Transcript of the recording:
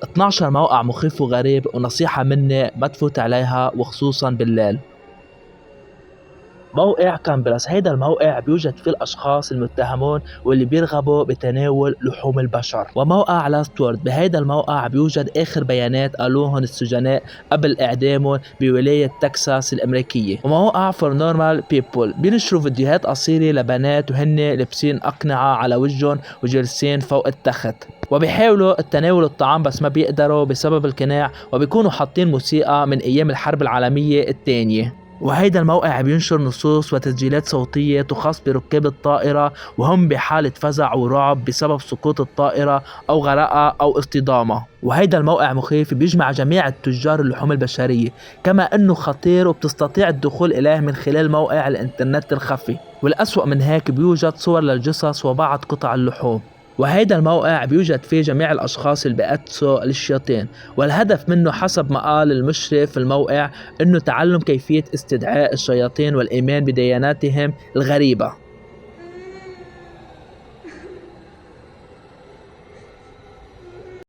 12 موقع مخيف وغريب، ونصيحة مني ما تفوت عليها وخصوصا بالليل. موقع كامبرس، هيدا الموقع بيوجد فيه الأشخاص المتهمون واللي بيرغبوا بتناول لحوم البشر. وموقع لاستورد، بهيدا الموقع بيوجد آخر بيانات قالوهن السجناء قبل إعدامهم بولاية تكساس الأمريكية. وموقع فور نورمال بيبول، بينشروا فيديوهات قصيرة لبنات وهن لابسين أقنعة على وجهن وجالسين فوق التخت وبيحاولوا التناول الطعام بس ما بيقدروا بسبب القناع، وبيكونوا حاطين موسيقى من أيام الحرب العالمية الثانية. وهيدا الموقع بينشر نصوص وتسجيلات صوتية تخص بركاب الطائرة وهم بحالة فزع ورعب بسبب سقوط الطائرة أو غرقها أو اصطدامها. وهيدا الموقع مخيف، بيجمع جميع التجار اللحوم البشرية، كما أنه خطير وبتستطيع الدخول إليه من خلال موقع الإنترنت الخفي. والأسوأ من هيك بيوجد صور للجثث وبعض قطع اللحوم. وهيدا الموقع بيوجد فيه جميع الأشخاص اللي بيقدسوا الشياطين، والهدف منه حسب ما قال المشرف في الموقع إنه تعلم كيفية استدعاء الشياطين والإيمان بدياناتهم الغريبة.